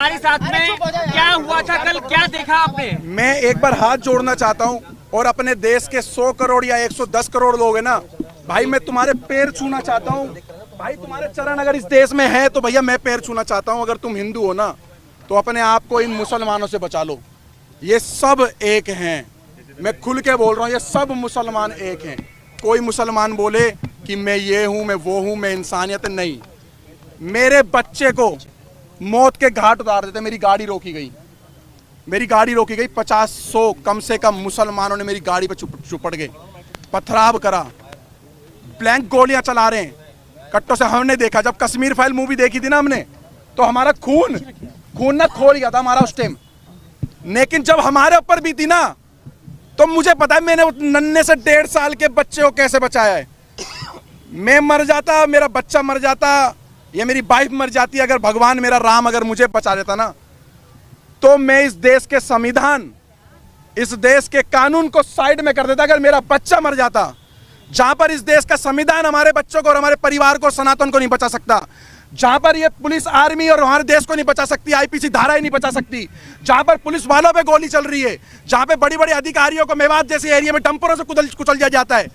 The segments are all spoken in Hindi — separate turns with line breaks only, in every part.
हमारे साथ में क्या हुआ था कल, क्या देखा आपने?
मैं एक बार हाथ जोड़ना चाहता हूं और अपने देश के 100 करोड़ या 110 करोड़ लोग हैं ना भाई, मैं तुम्हारे पैर छूना चाहता हूं भाई। तुम्हारे चरण अगर इस देश में है तो भैया मैं पैर छूना चाहता हूं। अगर तुम हिंदू हो ना तो अपने आप को इन मुसलमानों से बचा लो। ये सब एक हैं, मैं खुल के बोल रहा हूं, ये सब मुसलमान एक हैं। कोई मुसलमान बोले कि मैं ये हूं, मैं वो हूं, मैं इंसानियत नहीं। मेरे बच्चे को मौत के घाट उतार देते, मेरी गाड़ी रोकी गई, मेरी गाड़ी रोकी गई। 50-100 कम से कम मुसलमानों ने मेरी गाड़ी पर चुपड़ गए, पथराव करा, ब्लैंक गोलियां चला रहे हैं कट्टों से। हमने देखा जब कश्मीर फाइल मूवी देखी थी ना हमने, तो हमारा खून ना खोल गया था हमारा उस टाइम। लेकिन जब हमारे ऊपर भी थी ना, तो मुझे पता है मैंने उस नन्हे से 1.5 साल के बच्चे को कैसे बचाया है। मैं मर जाता, मेरा बच्चा मर जाता, ये मेरी वाइफ मर जाती, अगर भगवान मेरा राम अगर मुझे बचा देता ना, तो मैं इस देश के संविधान, इस देश के कानून को साइड में कर देता। अगर मेरा बच्चा मर जाता, जहां पर इस देश का संविधान हमारे बच्चों को और हमारे परिवार को, सनातन को नहीं बचा सकता, जहां पर ये पुलिस आर्मी और हमारे देश को नहीं बचा सकती, आईपीसी धाराएं नहीं बचा सकती, जहां पर पुलिस वालों पे गोली चल रही है, जहां पे बड़ी बड़ी अधिकारियों को मेवात जैसे एरिया में डंपरों से कुचल दिया जाता है,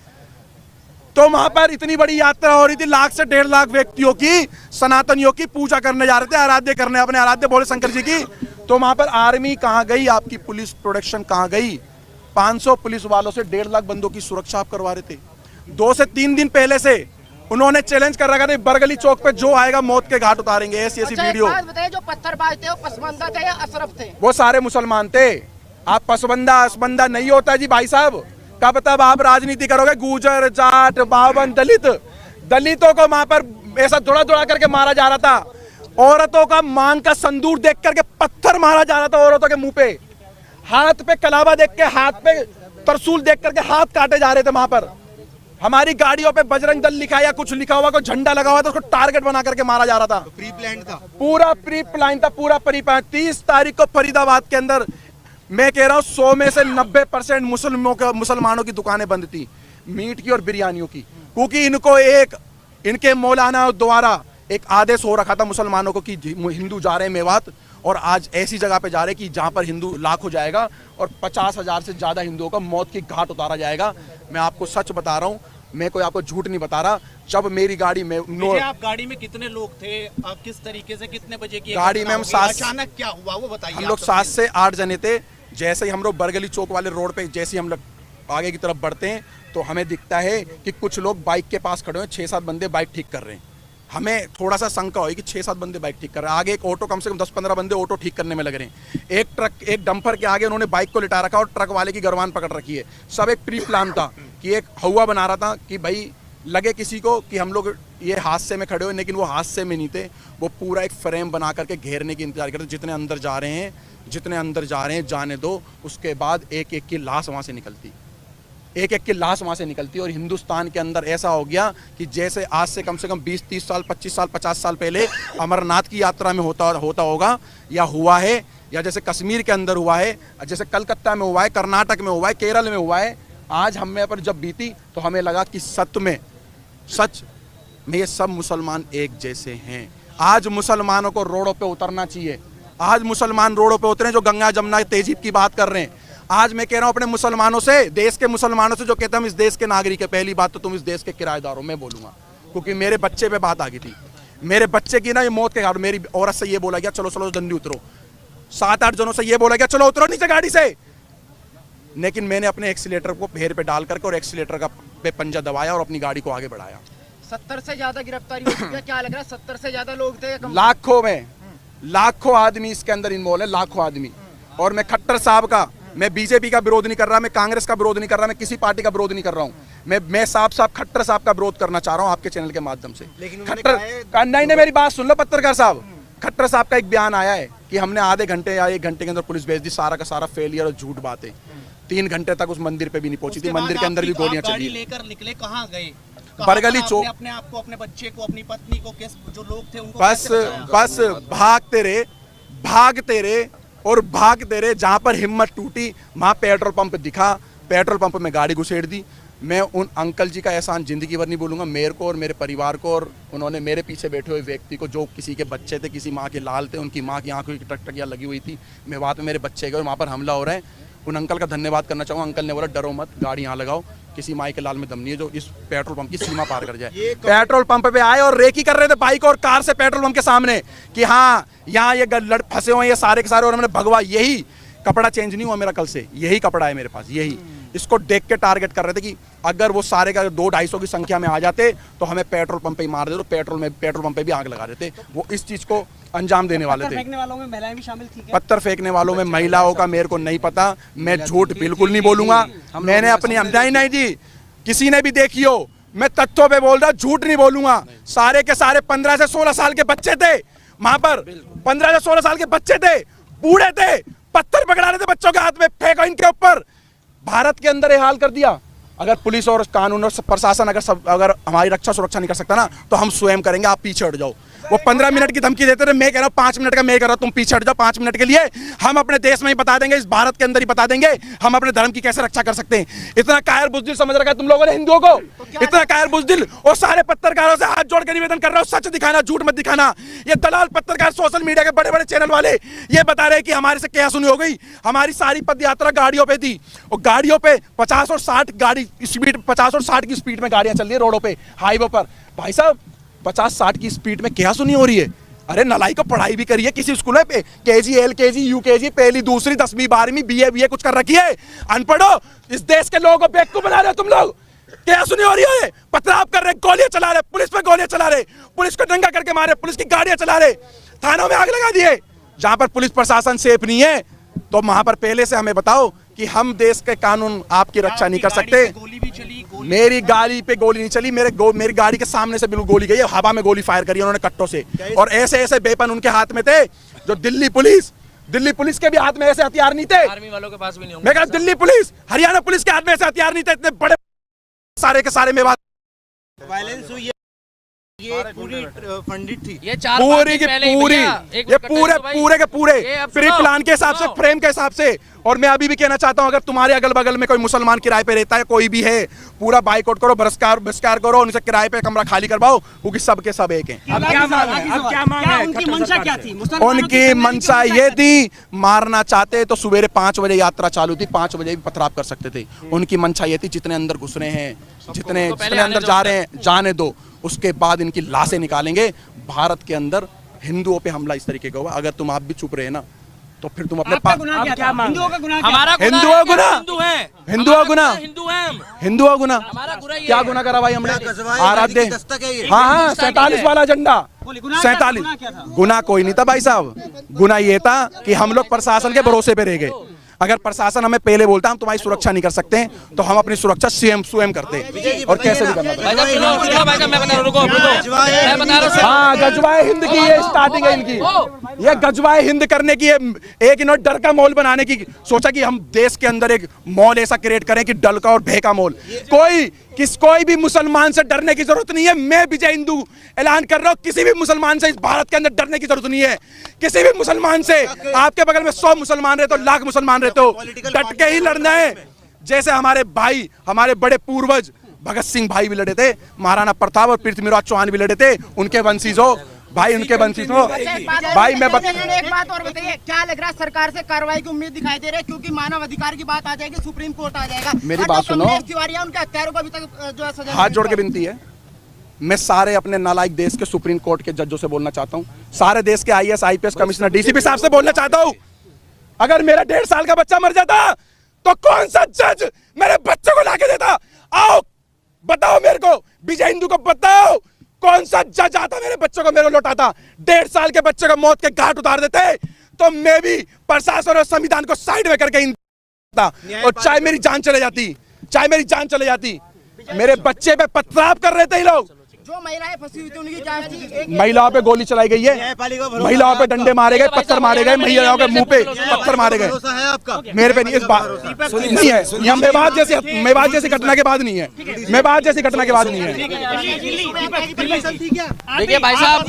तो वहां पर इतनी बड़ी यात्रा हो रही थी, 1 से 1.5 लाख व्यक्तियों की, सनातनियों की पूजा करने जा रहे थे, आराध्य करने, अपने आराध्य भोले शंकर जी की। तो वहां पर आर्मी कहां गई, आपकी पुलिस प्रोटेक्शन कहां गई? 500 पुलिस वालों से 1.5 लाख बंदों की सुरक्षा आप करवा रहे थे। 2 से 3 दिन पहले से उन्होंने चैलेंज कर रखा था, बरगली चौक पे जो आएगा मौत के घाट उतारेंगे। ऐसी वीडियो।
बताइए, जो पत्थरबाज थे वो पसबंदा थे या अशरफ थे?
वो सारे मुसलमान थे। आप पसबंदा असबंदा नहीं होता जी भाई साहब। कब तब आप राजनीति करोगे? गुजर, जाट, बावन, दलितों को वहां पर ऐसा दौड़ा करके मारा जा रहा था। औरतों का मांग का संदूर देख करके पत्थर मारा जा रहा था औरतों के मुंह पे। हाथ पे कलावा देख के, हाथ पे तरसूल देख करके हाथ काटे जा रहे थे वहां पर। हमारी गाड़ियों पे बजरंग दल लिखा या कुछ लिखा हुआ, कोई झंडा लगा हुआ था, उसको टारगेट बना करके मारा जा रहा था।
प्री प्लान था,
पूरा प्री प्लान था, पूरा प्री प्लान। 30 तारीख को फरीदाबाद के अंदर, मैं कह रहा हूं 100 में से 90% मुसलमानों की दुकानें बंद थी, मीट की और बिरयानियों की, क्योंकि इनको इनके मौलाना द्वारा एक आदेश हो रखा था मुसलमानों को कि हिंदू जा रहे हैं मेवात, और आज ऐसी जगह पे जा रहे कि जहां पर हिंदू लाख हो जाएगा और 50,000 से ज्यादा हिंदुओं का मौत की घाट उतारा जाएगा। मैं आपको सच बता रहा हूं, मैं कोई आपको झूठ नहीं बता रहा। जब मेरी गाड़ी में
आप गाड़ी में कितने लोग थे, आप किस तरीके से, कितने बजे की
गाड़ी में हम
अचानक क्या हुआ वो बताइए।
हम लोग 7 से 8 जने थे। जैसे ही हम लोग बरगली चौक वाले रोड पे जैसे ही हम लोग आगे की तरफ बढ़ते हैं, तो हमें दिखता है कि कुछ लोग बाइक के पास खड़े हैं, 6-7 बंदे बाइक ठीक कर रहे हैं। हमें थोड़ा सा शंका हुई कि 6-7 बंदे बाइक ठीक कर रहे हैं। आगे एक ऑटो, कम से कम 10-15 बंदे ऑटो ठीक करने में लग रहे हैं। एक ट्रक, एक डंपर के आगे उन्होंने बाइक को लिटा रखा और ट्रक वाले की गर्वान पकड़ रखी है। सब एक प्री प्लान था कि एक हवा बना रहा था कि भाई लगे किसी को कि हम लोग ये हादसे में खड़े हुए, लेकिन वो हादसे में नहीं थे। वो पूरा एक फ्रेम बना करके घेरने की इंतजार करते, जितने अंदर जा रहे हैं जाने दो। उसके बाद एक एक की लाश वहाँ से निकलती, एक एक की लाश वहाँ से निकलती। और हिंदुस्तान के अंदर ऐसा हो गया कि जैसे आज से कम 20-30 साल, 25 साल, 50 साल पहले अमरनाथ की यात्रा में होता होगा या हुआ है, या जैसे कश्मीर के अंदर हुआ है, जैसे कलकत्ता में हुआ है, कर्नाटक में हुआ है, केरल में हुआ है। आज हमें पर जब बीती तो हमें लगा कि सच में ये सब मुसलमान एक जैसे हैं। आज मुसलमानों को रोडों पे उतरना चाहिए। आज मुसलमान रोडों पे उतरे जो गंगा जमुना तहजीब की बात कर रहे हैं। आज मैं कह रहा हूं अपने मुसलमानों से, देश के मुसलमानों से जो कहते हैं हम इस देश के नागरिक है, पहली बात तो तुम इस देश के किराएदार हो, मैं बोलूंगा, क्योंकि मेरे बच्चे पे बात आ गई थी। मेरे बच्चे की ना ये मौत के घाट, मेरी औरत से ये बोला गया चलो जल्दी उतरो, 7-8 जनों से ये बोला गया चलो उतरो नीचे गाड़ी से। लेकिन मैंने अपने एक्सीलेटर को पैर पे डाल करके और एक्सीलेटर का पे पंजा दबाया और अपनी गाड़ी को आगे बढ़ाया।
70 से ज्यादा गिरफ्तारी हो चुकी है, क्या लग रहा है? 70 से ज्यादा लोग थे, लाखों आदमी इसके अंदर इन्वॉल्व है, लाखों आदमी। और मैं खट्टर साहब का, मैं बीजेपी का विरोध नहीं कर रहा, मैं कांग्रेस का विरोध नहीं कर रहा, मैं किसी पार्टी का विरोध नहीं कर रहा हूँ। मैं साफ खट्टर साहब का विरोध करना चाह रहा हूँ आपके चैनल के माध्यम से। खट्टर नहीं, मेरी बात सुन लो पत्रकार साहब। खट्टर साहब का एक बयान आया है कि हमने आधे घंटे या 1 घंटे के अंदर पुलिस भेज दी, सारा का सारा फेलियर और झूठ बात है। 3 घंटे तक उस मंदिर पे भी नहीं पहुंची थी, मंदिर के अंदर भी गोलियां चली।
लेकर निकले, कहाँ गए?
बरगली चौक।
अपने आप को, अपने बच्चे को, अपनी पत्नी को, जो लोग थे उनको
बस भागते रहे। जहां पर हिम्मत टूटी वहां पेट्रोल पंप दिखा, पेट्रोल पंप में गाड़ी घुसेड़ दी।
मैं उन अंकल जी का एहसान ज़िंदगी भर नहीं भूलूंगा, मेरे को और मेरे परिवार को, और उन्होंने मेरे पीछे बैठे हुए व्यक्ति को, जो किसी के बच्चे थे, किसी माँ के लाल थे, उनकी माँ की आंखों की टकटकियाँ लगी हुई थी, मैं वहाँ पे मेरे बच्चे गए और वहाँ पर हमला हो रहा है। उन अंकल का धन्यवाद करना चाहूँगा। अंकल ने बोला डरो मत, गाड़ी यहाँ लगाओ, किसी माई के लाल में दम नहीं है जो इस पेट्रोल पंप की सीमा पार कर जाए। पेट्रोल पंप पे आए और रेकी कर रहे थे बाइक और कार से पेट्रोल पंप के सामने कि हाँ यहाँ ये फंसे हुए ये सारे के सारे, और मैंने भगवा, यही कपड़ा चेंज नहीं हुआ मेरा कल से, यही कपड़ा है मेरे पास, यही। इसको देख के टारगेट कर रहे थे कि अगर वो सारे का 200-250 की संख्या में आ जाते तो हमें पेट्रोल पंप पे ही मार देते, तो पेट्रोल पंप पे भी आग लगा देते। वो इस चीज को अंजाम देने वाले थे।
पत्थर फेंकने वालों में महिलाएं भी शामिल थी क्या?
पत्थर फेंकने वालों में महिलाओं का मेरे को नहीं पता, मैं झूठ बिल्कुल नहीं बोलूंगा। मैंने अपनी नहीं जी, किसी ने भी देखी हो, मैं तथ्यों पे बोल रहा, झूठ नहीं बोलूंगा। सारे के सारे 15 से 16 साल के बच्चे थे वहां पर, 15 से 16 साल के बच्चे थे, बूढ़े थे, पत्थर पकड़ा रहे थे बच्चों के हाथ में, फेंको इनके ऊपर। भारत के अंदर ये हाल कर दिया। अगर पुलिस और कानून और प्रशासन अगर हमारी रक्षा सुरक्षा नहीं कर सकता ना, तो हम स्वयं करेंगे, आप पीछे हट जाओ। वो 15 मिनट की धमकी देते थे, मैं कह रहा हूँ 5 मिनट का मैं कह रहा हूँ, तुम पीछे हट जाओ 5 मिनट के लिए। हम अपने देश में ही बता देंगे, इस भारत के अंदर ही बता देंगे हम अपने धर्म की कैसे रक्षा कर सकते हैं। इतना कायर बुजदिल समझ रखा है तुम लोगों ने हिंदुओं को, इतना कायर बुजदिल। और सारे पत्रकारों से हाथ जोड़ कर निवेदन कर रहा हूँ, सच दिखाना, झूठ मत दिखाना। ये दलाल पत्रकार, सोशल मीडिया के बड़े बड़े चैनल वाले ये बता रहे कि हमारे से क्या सुनी हो गई। हमारी सारी पद यात्रा गाड़ियों पे थी, और गाड़ियों पे 50 और 60 गाड़ी स्पीड, 50 और 60 की स्पीड में गाड़ियां चल रही है रोडों पे, हाईवे पर। भाई साहब 50-60 की स्पीड में क्या सुनी हो रही है? अरे नलाई को पढ़ाई भी करिए किसी स्कूल में, केजी, एलकेजी, यूकेजी, पहली, दूसरी, 10वीं, 12वीं, बीए कुछ कर रखी है। अनपढ़ो, इस देश के लोगों को बेवकूफ बना रहे हो तुम लोग। क्या सुनी हो रही है? पथराव कर रहे, गोलियां चला रहे, पुलिस पे गोलियां चला रहे, पुलिस को दंगा करके मारे, पुलिस की गाड़ियां चला रहे, थानों में आग लगा दिए। जहां पर पुलिस प्रशासन सेफ नहीं है, तो वहां पर पहले से हमें बताओ कि हम देश के कानून आपकी रक्षा नहीं कर सकते।
गोली भी चली,
मेरी गाड़ी पे गोली नहीं चली, मेरी गाड़ी के सामने से बिल्कुल गोली गई है, हवा में गोली फायर करी उन्होंने कट्टों से, और ऐसे ऐसे वेपन उनके हाथ में थे जो दिल्ली पुलिस के भी हाथ में ऐसे हथियार नहीं थे,
आर्मी वालों के पास भी नहीं होंगे।
मैं कहा दिल्ली पुलिस, हरियाणा पुलिस के हाथ में ऐसे हथियार नहीं थे, इतने बड़े सारे के सारे में बात
वायलेंस हुई है, ये पूरी फंडित थी,
ये 4
पूरी की पूरी, ये पूरे के पूरे प्री प्लान के हिसाब से, फ्रेम के हिसाब से। और मैं अभी भी कहना चाहता हूं, अगर तुम्हारे अगल बगल में कोई मुसलमान किराए पे रहता है, कोई भी है, पूरा बाइकआउट करो, बहिष्कार करो, उनसे किराए पे कमरा खाली करवाओ, क्योंकि सब के सब एक हैं।
अब क्या मांग है? उनकी मंशा क्या थी?
उनकी मंशा ये थी, मारना चाहते तो सवेरे 5 बजे यात्रा चालू थी, 5 बजे भी पथराव कर सकते थे। उनकी मंशा ये थी, जितने अंदर घुस रहे हैं, जितने अंदर जा रहे हैं, जाने दो, उसके बाद इनकी लाशें निकालेंगे। भारत के अंदर हिंदुओं पे हमला इस तरीके का हुआ, अगर तुम आप भी चुप रहे ना, तो फिर तुम अपने
क्या गुनाह? हिंदुओं का गुनाह,
हिंदुओं गुना, हिंदुओं गुना, क्या गुना करा भाई हमने? आराध्य, हाँ 47 वाला झंडा, 47 गुना कोई नहीं था भाई साहब। गुना ये था कि हम लोग प्रशासन के भरोसे पे रह गए। अगर प्रशासन हमें पहले बोलता हम तुम्हारी सुरक्षा नहीं कर सकते, तो हम अपनी सुरक्षा स्वयं करते, और कैसे भी करना। हाँ, गजवाए हिंद की ये स्टार्टिंग है इनकी, ये गजवाए हिंद करने की, एक इन्होंने डर का मॉल बनाने की सोचा कि हम देश के अंदर एक मॉल ऐसा क्रिएट करें कि डर का और भय का मॉल। कोई भी मुसलमान से डरने की जरूरत नहीं है। मैं विजय हिंदू ऐलान कर रहा हूँ, किसी भी मुसलमान से इस भारत के अंदर डरने की जरूरत नहीं है। किसी भी मुसलमान से, आपके बगल में 100 मुसलमान रहते हो, लाख मुसलमान रहते हो, डट के ही लड़ना है। जैसे हमारे भाई, हमारे बड़े पूर्वज भगत सिंह भाई भी लड़े थे, महाराणा प्रताप और पृथ्वीराज चौहान भी लड़े थे, उनके वंशीज हो भाई, उनके वंशीज हो भाई। मैं
एक बात और बताइए, क्या लग रहा है सरकार से कार्रवाई की उम्मीद दिखाई दे रही है? क्योंकि मानव अधिकार की बात आ जाएगी, सुप्रीम कोर्ट आ जाएगा।
मेरी बात सुनो,
उनके हत्यारों को अभी तक जो है सजा,
हाथ जोड़ के विनती है, मैं सारे अपने नालायक देश के सुप्रीम कोर्ट के जजों से बोलना चाहता हूँ, सारे देश के IAS IPS कमिश्नर DCP साहब से बोलना चाहता हूँ, अगर मेरा 1.5 साल का बच्चा मर जाता तो कौन सा जज मेरे बच्चे को लाके देता? आओ बताओ मेरे को, विजय हिंदू को बताओ, कौन सा जज आता मेरे बच्चों को मेरे को लौटाता? 1.5 साल के बच्चे को मौत के घाट उतार देते, तो मैं भी प्रशासन और संविधान को साइड में करके और चाहे मेरी जान चले जाती, मेरे बच्चे पे पथराव कर रहे थे ये लोग।
जो महिलाएं फंसी हुई थी उनकी जांच,
महिलाओं पे गोली चलाई गई है, महिलाओं पे डंडे मारे गए, पत्थर मारे गए, महिलाओं के मुंह पे पत्थर मारे गए। मेरे पे नहीं, इस बात नहीं है, यह मेवात जैसी घटना के बाद नहीं है, मेवात जैसी घटना के बाद नहीं है।
देखिए भाई साहब,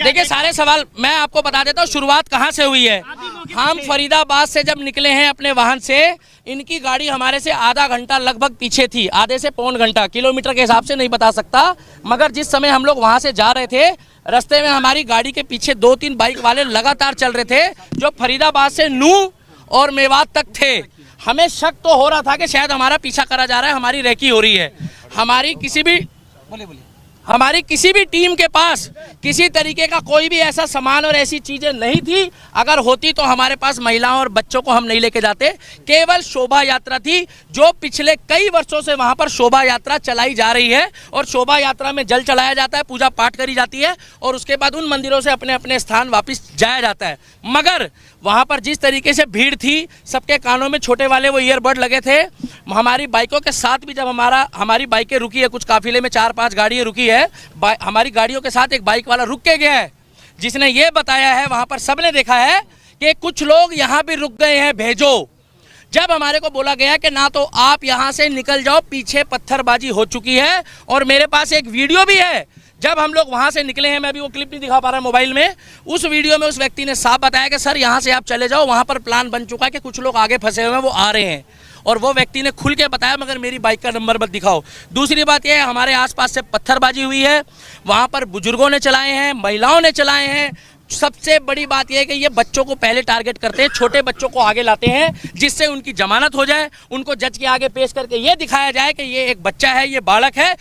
देखिए सारे सवाल मैं आपको बता देता हूँ, शुरुआत कहाँ से हुई है।
के
हम
पीछे?
फरीदाबाद से जब निकले हैं अपने वाहन से, इनकी गाड़ी हमारे से आधा घंटा लगभग पीछे थी, आधे से पौन घंटा, किलोमीटर के हिसाब से नहीं बता सकता, मगर जिस समय हम लोग वहां से जा रहे थे, रास्ते में हमारी गाड़ी के पीछे 2-3 बाइक वाले लगातार चल रहे थे, जो फरीदाबाद से नूह और मेवात तक थे। हमें शक तो हो रहा था कि शायद हमारा पीछा करा जा रहा है, हमारी रेकी हो रही है। हमारी किसी भी टीम के पास किसी तरीके का कोई भी ऐसा सामान और ऐसी चीजें नहीं थी। अगर होती तो हमारे पास महिलाओं और बच्चों को हम नहीं लेके जाते। केवल शोभा यात्रा थी, जो पिछले कई वर्षों से वहां पर शोभा यात्रा चलाई जा रही है, और शोभा यात्रा में जल चढ़ाया जाता है, पूजा पाठ करी जाती है, और उसके बाद उन मंदिरों से अपने अपने स्थान वापस जाया जाता है। मगर वहां पर जिस तरीके से भीड़ थी, सबके कानों में छोटे वाले वो ईयरबड लगे थे। हमारी बाइकों के साथ भी जब हमारी बाइकें रुकी है, कुछ काफिले में 4-5 गाड़ियां रुकी है, हमारी गाड़ियों के साथ एक बाइक वाला रुक के गया है, जिसने ये बताया है, वहां पर सबने देखा है कि कुछ लोग यहाँ भी रुक गए हैं, भेजो। जब हमारे को बोला गया कि ना तो आप यहाँ से निकल जाओ, पीछे पत्थरबाजी हो चुकी है, और मेरे पास एक वीडियो भी है, जब हम लोग वहां से निकले हैं, मैं अभी वो क्लिप नहीं दिखा पा रहा मोबाइल में, उस वीडियो में उस व्यक्ति ने साफ बताया कि सर यहाँ से आप चले जाओ, वहां पर प्लान बन चुका है कि कुछ लोग आगे फंसे हुए हैं, वो आ रहे हैं। और वो व्यक्ति ने खुल के बताया, मगर मेरी बाइक का नंबर मत दिखाओ। दूसरी बात यह है, हमारे आसपास से पत्थरबाजी हुई है, वहां पर बुजुर्गों ने चलाए हैं, महिलाओं ने चलाए हैं। सबसे बड़ी बात यह है कि ये बच्चों को पहले टारगेट करते हैं, छोटे बच्चों को आगे लाते हैं, जिससे उनकी जमानत हो जाए, उनको जज के आगे पेश करके ये दिखाया जाए कि ये एक बच्चा है, ये बालक है,